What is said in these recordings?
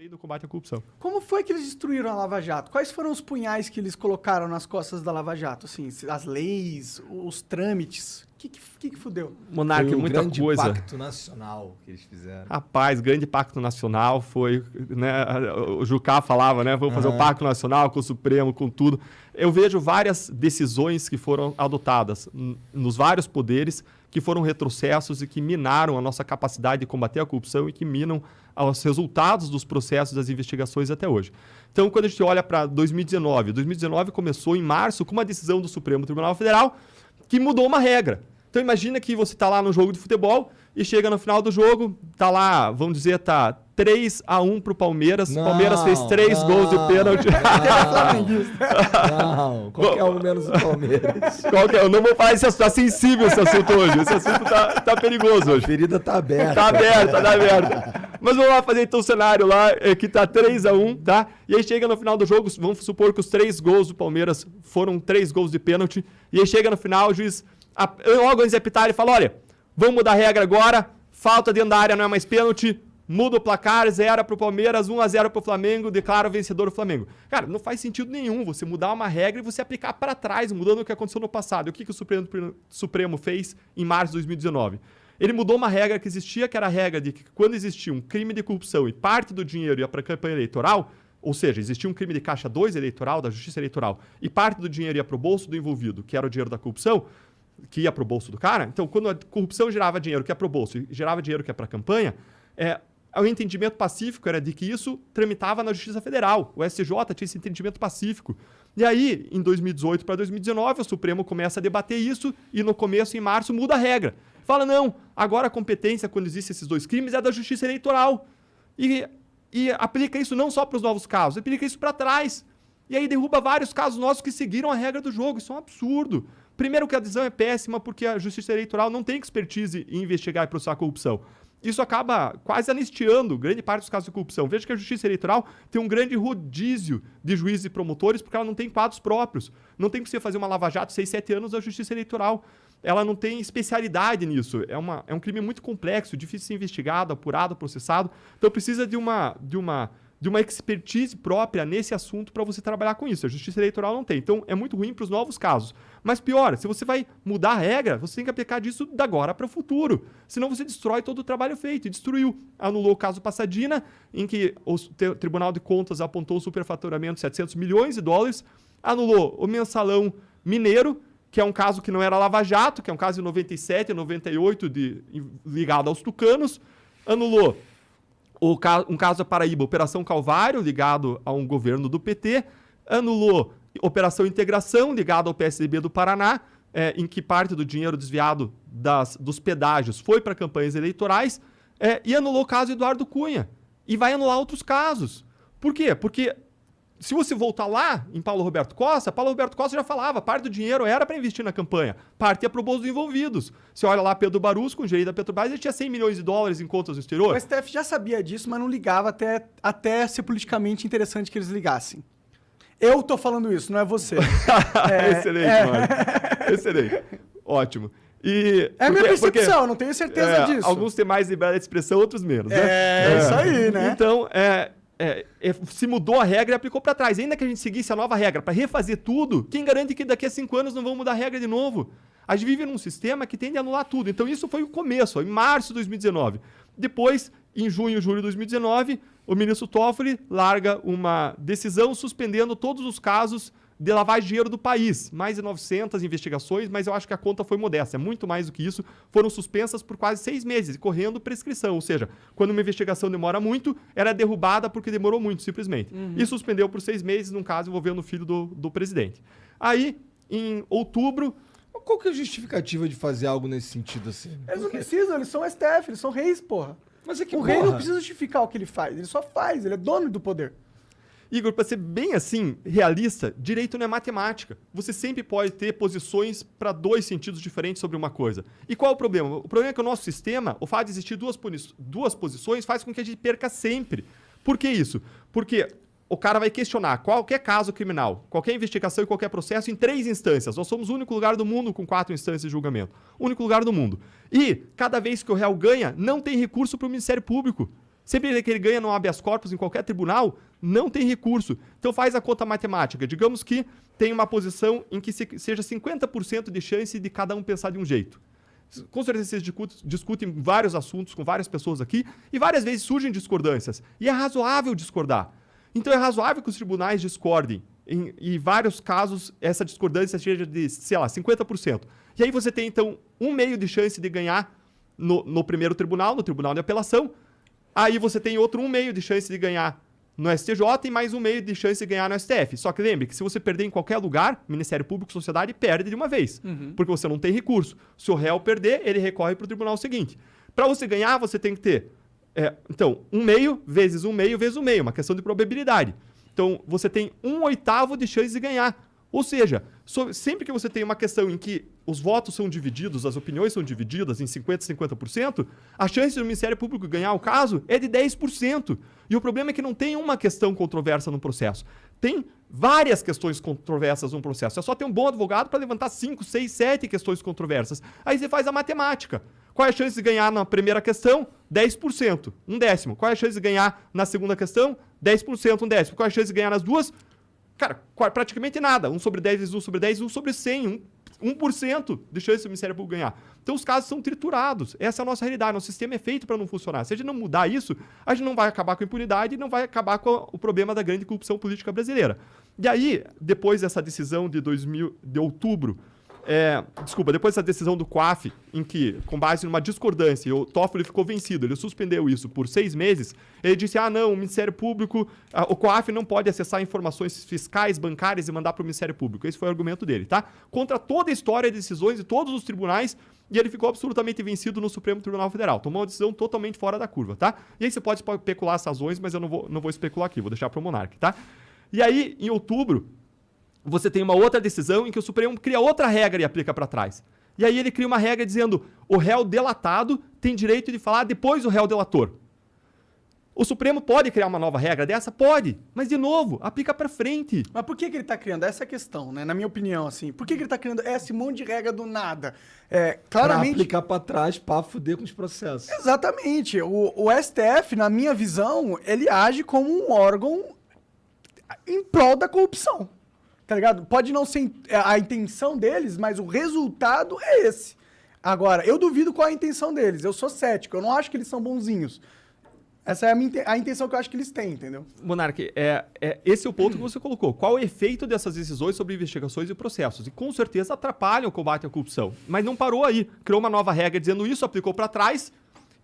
também do combate à corrupção. Como foi que eles destruíram a Lava Jato? Quais foram os punhais que eles colocaram nas costas da Lava Jato? Assim, as leis, os trâmites. O que fudeu? Monarca, Foi muita grande coisa. pacto nacional que eles fizeram. Rapaz, grande pacto nacional foi, né, o Jucá falava, né, vamos fazer o pacto nacional com o Supremo, com tudo. Eu vejo várias decisões que foram adotadas nos vários poderes que foram retrocessos e que minaram a nossa capacidade de combater a corrupção e que minam os resultados dos processos das investigações até hoje. Então, quando a gente olha para 2019 começou em março com uma decisão do Supremo Tribunal Federal que mudou uma regra. Então imagina que você está lá no jogo de futebol e chega no final do jogo, tá lá, vamos dizer, tá 3-1 pro Palmeiras. O Palmeiras fez 3 gols de pênalti. Não, qualquer um menos o Palmeiras. Eu não vou falar esse assunto, tá sensível esse assunto hoje. Esse assunto tá perigoso hoje. A ferida tá aberta. Tá aberta. Mas vamos lá fazer então o cenário lá, que tá 3-1, tá? E aí chega no final do jogo, vamos supor que os 3 gols do Palmeiras foram 3 gols de pênalti. E aí chega no final, o juiz, logo antes de apitar, ele fala, olha, vamos mudar a regra agora, falta dentro da área não é mais pênalti, muda o placar, 0 pro Palmeiras, 1-0 pro Flamengo, declara o vencedor o Flamengo. Cara, não faz sentido nenhum você mudar uma regra e você aplicar para trás, mudando o que aconteceu no passado. E o que o Supremo fez em março de 2019? Ele mudou uma regra que existia, que era a regra de que quando existia um crime de corrupção e parte do dinheiro ia para a campanha eleitoral, ou seja, existia um crime de caixa 2 eleitoral, da justiça eleitoral, e parte do dinheiro ia para o bolso do envolvido, que era o dinheiro da corrupção, que ia para o bolso do cara. Então, quando a corrupção gerava dinheiro que é para o bolso e gerava dinheiro que é para a campanha, o entendimento pacífico era de que isso tramitava na Justiça Federal. O STJ tinha esse entendimento pacífico. E aí, em 2018 para 2019, o Supremo começa a debater isso e no começo, em março, muda a regra. Fala, não, agora a competência, quando existem esses 2 crimes, é da Justiça Eleitoral. E aplica isso não só para os novos casos, aplica isso para trás. E aí derruba vários casos nossos que seguiram a regra do jogo. Isso é um absurdo. Primeiro que a decisão é péssima porque a Justiça Eleitoral não tem expertise em investigar e processar a corrupção. Isso acaba quase anistiando grande parte dos casos de corrupção. Veja que a Justiça Eleitoral tem um grande rodízio de juízes e promotores porque ela não tem quadros próprios. Não tem que você fazer uma lava-jato 6, 7 anos da Justiça Eleitoral. Ela não tem especialidade nisso. É um crime muito complexo, difícil de ser investigado, apurado, processado. Então precisa de uma expertise própria nesse assunto para você trabalhar com isso. A Justiça Eleitoral não tem. Então é muito ruim para os novos casos. Mas pior, se você vai mudar a regra, você tem que aplicar disso da agora para o futuro. Senão você destrói todo o trabalho feito. E destruiu. Anulou o caso Passadina, em que o Tribunal de Contas apontou o superfaturamento de 700 milhões de dólares. Anulou o mensalão mineiro, que é um caso que não era lava-jato, que é um caso de 97 e 98 ligado aos tucanos. Anulou um caso da Paraíba, Operação Calvário, ligado a um governo do PT. Anulou Operação Integração, ligado ao PSDB do Paraná, em que parte do dinheiro desviado dos pedágios foi para campanhas eleitorais. E anulou o caso Eduardo Cunha. E vai anular outros casos. Por quê? Porque se você voltar lá em Paulo Roberto Costa já falava, parte do dinheiro era para investir na campanha, parte ia para o bolso dos envolvidos. Você olha lá, Pedro Barus, com o gerente da Petrobras, ele tinha 100 milhões de dólares em contas no exterior. O STF já sabia disso, mas não ligava até ser politicamente interessante que eles ligassem. Eu tô falando isso, não é você. Excelente, Mário. Excelente. Ótimo. A minha percepção, não tenho certeza disso. Alguns têm mais liberdade de expressão, outros menos. Né? Isso aí, né? Então, se mudou a regra e aplicou para trás. Ainda que a gente seguisse a nova regra para refazer tudo, quem garante que daqui a 5 anos não vão mudar a regra de novo? A gente vive num sistema que tende a anular tudo. Então isso foi o começo, em março de 2019. Depois, em junho e julho de 2019, o ministro Toffoli larga uma decisão suspendendo todos os casos de lavagem de dinheiro do país. Mais de 900 investigações, mas eu acho que a conta foi modesta. É muito mais do que isso. Foram suspensas por quase 6 meses, correndo prescrição. Ou seja, quando uma investigação demora muito, ela é derrubada porque demorou muito, simplesmente. E suspendeu por 6 meses, num caso envolvendo o filho do presidente. Aí, em outubro... Qual que é a justificativa de fazer algo nesse sentido assim? Eles não precisam, eles são STF, eles são reis, porra. Mas é que, o rei não precisa justificar o que ele faz, ele só faz, ele é dono do poder. Igor, para ser bem assim, realista, direito não é matemática. Você sempre pode ter posições para 2 sentidos diferentes sobre uma coisa. E qual é o problema? O problema é que o nosso sistema, o fato de existir duas posições, faz com que a gente perca sempre. Por que isso? Porque o cara vai questionar qualquer caso criminal, qualquer investigação e qualquer processo em 3 instâncias. Nós somos o único lugar do mundo com 4 instâncias de julgamento. O único lugar do mundo. E, cada vez que o réu ganha, não tem recurso para o Ministério Público. Sempre que ele ganha no habeas corpus em qualquer tribunal, não tem recurso. Então faz a conta matemática. Digamos que tem uma posição em que seja 50% de chance de cada um pensar de um jeito. Com certeza vocês discutem vários assuntos com várias pessoas aqui e várias vezes surgem discordâncias. E é razoável discordar. Então é razoável que os tribunais discordem. Em vários casos, essa discordância seja de, sei lá, 50%. E aí você tem, então, 1/2 de chance de ganhar no primeiro tribunal, no tribunal de apelação. Aí você tem outro 1/2 de chance de ganhar no STJ e mais 1/2 de chance de ganhar no STF. Só que lembre que se você perder em qualquer lugar, Ministério Público, sociedade, perde de uma vez. Porque você não tem recurso. Se o réu perder, ele recorre para o tribunal seguinte. Para você ganhar, você tem que ter, então, 1/2 vezes 1/2 vezes 1/2, uma questão de probabilidade. Então, você tem 1/8 de chance de ganhar. Ou seja, sempre que você tem uma questão em que os votos são divididos, as opiniões são divididas em 50% e 50%, a chance do Ministério Público ganhar o caso é de 10%. E o problema é que não tem uma questão controversa no processo. Tem várias questões controversas no processo. É só ter um bom advogado para levantar 5, 6, 7 questões controversas. Aí você faz a matemática. Qual é a chance de ganhar na primeira questão? 10%, 1/10. Qual é a chance de ganhar na segunda questão? 10%, 1/10. Qual é a chance de ganhar nas duas? Cara, praticamente nada. 1/10 vezes 1/10, 1/100. 1% de chance do Ministério Público ganhar. Então os casos são triturados. Essa é a nossa realidade. Nosso sistema é feito para não funcionar. Se a gente não mudar isso, a gente não vai acabar com a impunidade e não vai acabar com o problema da grande corrupção política brasileira. E aí, depois dessa decisão de outubro, depois dessa decisão do COAF, em que, com base numa discordância, o Toffoli ficou vencido, ele suspendeu isso por 6 meses, ele disse, não, o Ministério Público, o COAF não pode acessar informações fiscais, bancárias e mandar para o Ministério Público. Esse foi o argumento dele, tá? Contra toda a história de decisões de todos os tribunais, e ele ficou absolutamente vencido no Supremo Tribunal Federal. Tomou uma decisão totalmente fora da curva, tá? E aí você pode especular as razões, mas eu não vou especular aqui, vou deixar para o Monark, tá? E aí, em outubro, você tem uma outra decisão em que o Supremo cria outra regra e aplica para trás. E aí ele cria uma regra dizendo o réu delatado tem direito de falar depois do réu delator. O Supremo pode criar uma nova regra dessa? Pode. Mas, de novo, aplica para frente. Mas por que ele tá criando? Essa é a questão, né? Na minha opinião, assim. Por que ele tá criando esse monte de regra do nada? Claramente... Pra aplicar pra trás, pra fuder com os processos. Exatamente. O STF, na minha visão, ele age como um órgão em prol da corrupção. Tá ligado? Pode não ser a intenção deles, mas o resultado é esse. Agora, eu duvido qual é a intenção deles. Eu sou cético. Eu não acho que eles são bonzinhos. Essa é a intenção que eu acho que eles têm, entendeu? Monark, esse é o ponto que você colocou. Qual o efeito dessas decisões sobre investigações e processos? E com certeza atrapalham o combate à corrupção. Mas não parou aí. Criou uma nova regra dizendo isso, aplicou para trás.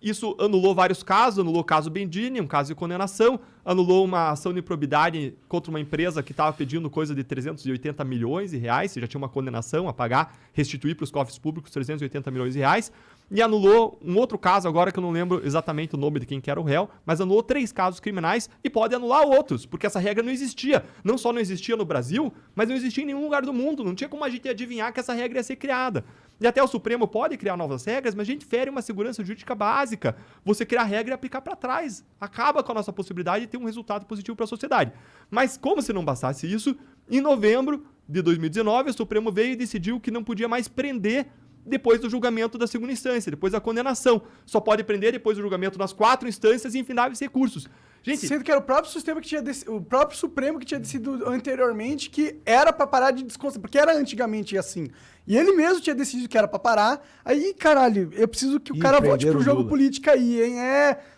Isso anulou vários casos, anulou o caso Bendini, um caso de condenação, anulou uma ação de improbidade contra uma empresa que estava pedindo coisa de 380 milhões de reais, já tinha uma condenação a pagar, restituir para os cofres públicos 380 milhões de reais, e anulou um outro caso agora que eu não lembro exatamente o nome de quem que era o réu, mas anulou 3 casos criminais e pode anular outros, porque essa regra não existia. Não só não existia no Brasil, mas não existia em nenhum lugar do mundo, não tinha como a gente adivinhar que essa regra ia ser criada. E até o Supremo pode criar novas regras, mas a gente fere uma segurança jurídica básica. Você criar regra e aplicar para trás. Acaba com a nossa possibilidade de ter um resultado positivo para a sociedade. Mas como se não bastasse isso, em novembro de 2019, o Supremo veio e decidiu que não podia mais prender depois do julgamento da segunda instância, depois da condenação. Só pode prender depois do julgamento nas 4 instâncias e infindáveis recursos. Gente, sendo que era o próprio sistema que o próprio Supremo que tinha decidido anteriormente que era pra parar de desconsiderar, porque era antigamente assim. E ele mesmo tinha decidido que era pra parar. Aí, caralho, eu preciso que o cara volte pro jogo político aí, hein?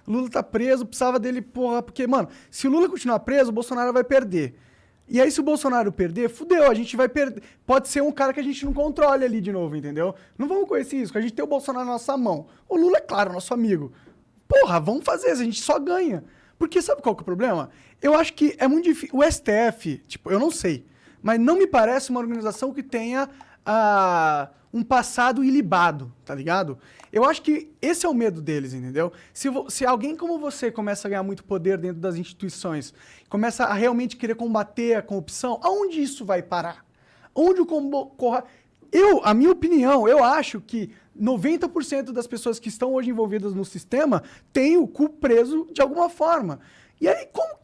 Lula tá preso, precisava dele, porra, porque, mano, se o Lula continuar preso, o Bolsonaro vai perder. E aí, se o Bolsonaro perder, fudeu, a gente vai perder. Pode ser um cara que a gente não controle ali de novo, entendeu? Não vamos correr esse risco, a gente tem o Bolsonaro na nossa mão. O Lula, é claro, nosso amigo. Porra, vamos fazer isso, a gente só ganha. Porque sabe qual que é o problema? Eu acho que é muito difícil. O STF, tipo, eu não sei, mas não me parece uma organização que tenha um passado ilibado, tá ligado? Eu acho que esse é o medo deles, entendeu? Se alguém como você começa a ganhar muito poder dentro das instituições, começa a realmente querer combater a corrupção, aonde isso vai parar? Onde a minha opinião, eu acho que 90% das pessoas que estão hoje envolvidas no sistema têm o cu preso de alguma forma. E aí, como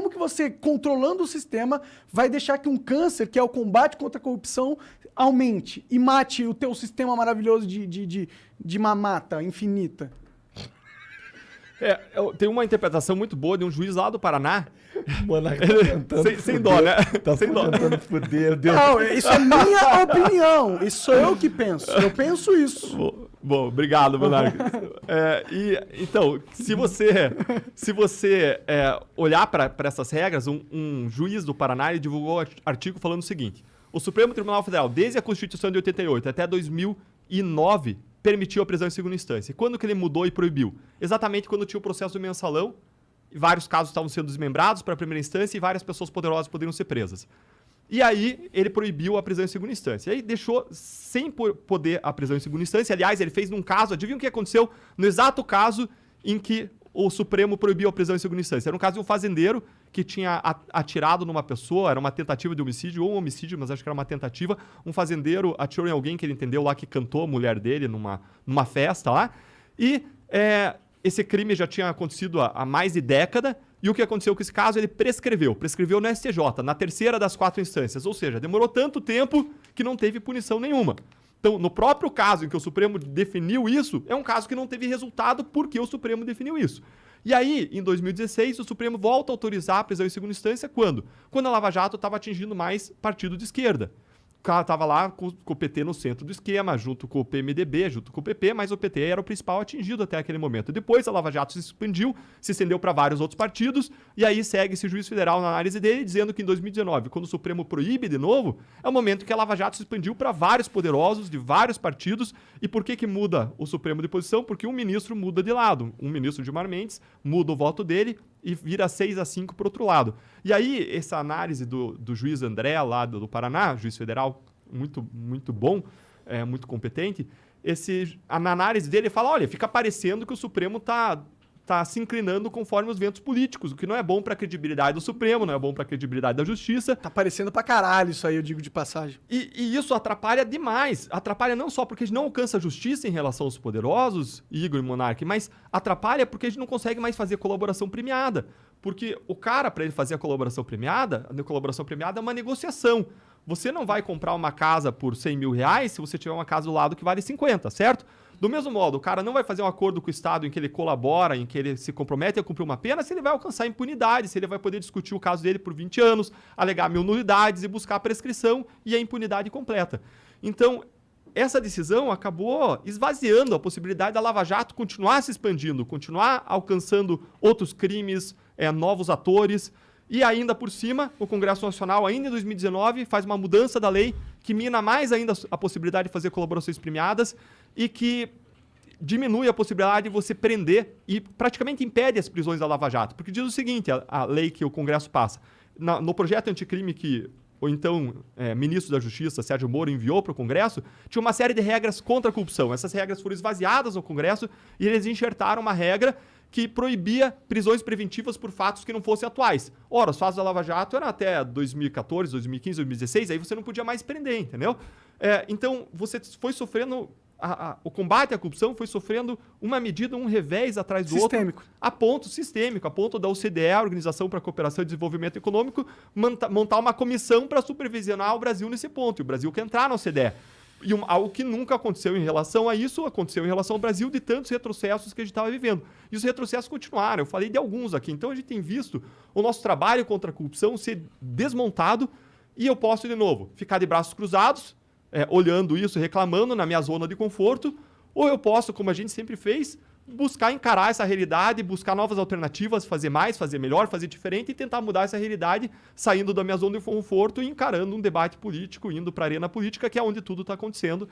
que você, controlando o sistema, vai deixar que um câncer, que é o combate contra a corrupção, aumente e mate o teu sistema maravilhoso de mamata infinita? Tem uma interpretação muito boa de um juiz lá do Paraná. Monarca tá tentando Sem dó, né? Tá Sem dó. tentando fuder, Deus. Não, isso é minha opinião. Isso sou eu que penso. Eu penso isso. Bom, obrigado, Monarca. Então, se você olhar para essas regras, um juiz do Paraná ele divulgou artigo falando o seguinte: o Supremo Tribunal Federal, desde a Constituição de 88 até 2009, permitiu a prisão em segunda instância. E quando que ele mudou e proibiu? Exatamente quando tinha o processo do mensalão, vários casos estavam sendo desmembrados para a primeira instância e várias pessoas poderosas poderiam ser presas. E aí ele proibiu a prisão em segunda instância. E aí deixou sem poder a prisão em segunda instância. Aliás, ele fez num caso, adivinha o que aconteceu? No exato caso em que o Supremo proibiu a prisão em segunda instância. Era um caso de um fazendeiro que tinha atirado numa pessoa, era uma tentativa de homicídio, ou um homicídio, mas acho que era uma tentativa. Um fazendeiro atirou em alguém que ele entendeu lá que cantou a mulher dele numa festa lá. E esse crime já tinha acontecido há mais de década. E o que aconteceu com esse caso? Ele prescreveu no STJ, na terceira das 4 instâncias. Ou seja, demorou tanto tempo que não teve punição nenhuma. Então, no próprio caso em que o Supremo definiu isso, é um caso que não teve resultado porque o Supremo definiu isso. E aí, em 2016, o Supremo volta a autorizar a prisão em segunda instância quando? Quando a Lava Jato estava atingindo mais partido de esquerda. O cara estava lá com o PT no centro do esquema, junto com o PMDB, junto com o PP, mas o PT era o principal atingido até aquele momento. Depois a Lava Jato se expandiu, se estendeu para vários outros partidos, e aí segue esse juiz federal na análise dele, dizendo que em 2019, quando o Supremo proíbe de novo, é o momento que a Lava Jato se expandiu para vários poderosos de vários partidos. E por que muda o Supremo de posição? Porque um ministro muda de lado. Um ministro, Gilmar Mendes, muda o voto dele e vira 6-5 para o outro lado. E aí, essa análise do juiz André, lá do Paraná, juiz federal muito, muito bom, muito competente, na análise dele, ele fala, olha, fica parecendo que o Supremo está se inclinando conforme os ventos políticos, o que não é bom para a credibilidade do Supremo, não é bom para a credibilidade da Justiça. Tá parecendo pra caralho isso aí, eu digo de passagem. E isso atrapalha demais. Atrapalha não só porque a gente não alcança a justiça em relação aos poderosos, Igor e Monark, mas atrapalha porque a gente não consegue mais fazer colaboração premiada. Porque o cara, para ele fazer a colaboração premiada é uma negociação. Você não vai comprar uma casa por 100 mil reais se você tiver uma casa do lado que vale 50, certo? Do mesmo modo, o cara não vai fazer um acordo com o Estado em que ele colabora, em que ele se compromete a cumprir uma pena, se ele vai alcançar impunidade, se ele vai poder discutir o caso dele por 20 anos, alegar 1000 nulidades e buscar a prescrição e a impunidade completa. Então, essa decisão acabou esvaziando a possibilidade da Lava Jato continuar se expandindo, continuar alcançando outros crimes, novos atores. E ainda por cima, o Congresso Nacional, ainda em 2019, faz uma mudança da lei que mina mais ainda a possibilidade de fazer colaborações premiadas e que diminui a possibilidade de você prender e praticamente impede as prisões da Lava Jato. Porque diz o seguinte, a lei que o Congresso passa, no projeto anticrime que o então ministro da Justiça, Sérgio Moro, enviou para o Congresso, tinha uma série de regras contra a corrupção. Essas regras foram esvaziadas no Congresso e eles enxertaram uma regra que proibia prisões preventivas por fatos que não fossem atuais. Ora, os fatos da Lava Jato eram até 2014, 2015, 2016, aí você não podia mais prender, entendeu? Então, você foi sofrendo... o combate à corrupção foi sofrendo uma medida, um revés atrás do Sistêmico. outro. Sistêmico, a ponto da OCDE, a Organização para a Cooperação e Desenvolvimento Econômico, montar uma comissão para supervisionar o Brasil nesse ponto. E o Brasil quer entrar na OCDE. E algo que nunca aconteceu em relação a isso, aconteceu em relação ao Brasil, de tantos retrocessos que a gente estava vivendo. E os retrocessos continuaram. Eu falei de alguns aqui. Então, a gente tem visto o nosso trabalho contra a corrupção ser desmontado. E eu posso, de novo, ficar de braços cruzados, olhando isso, reclamando na minha zona de conforto. Ou eu posso, como a gente sempre fez, buscar encarar essa realidade, buscar novas alternativas, fazer mais, fazer melhor, fazer diferente e tentar mudar essa realidade, saindo da minha zona de conforto e encarando um debate político, indo para a arena política, que é onde tudo está acontecendo.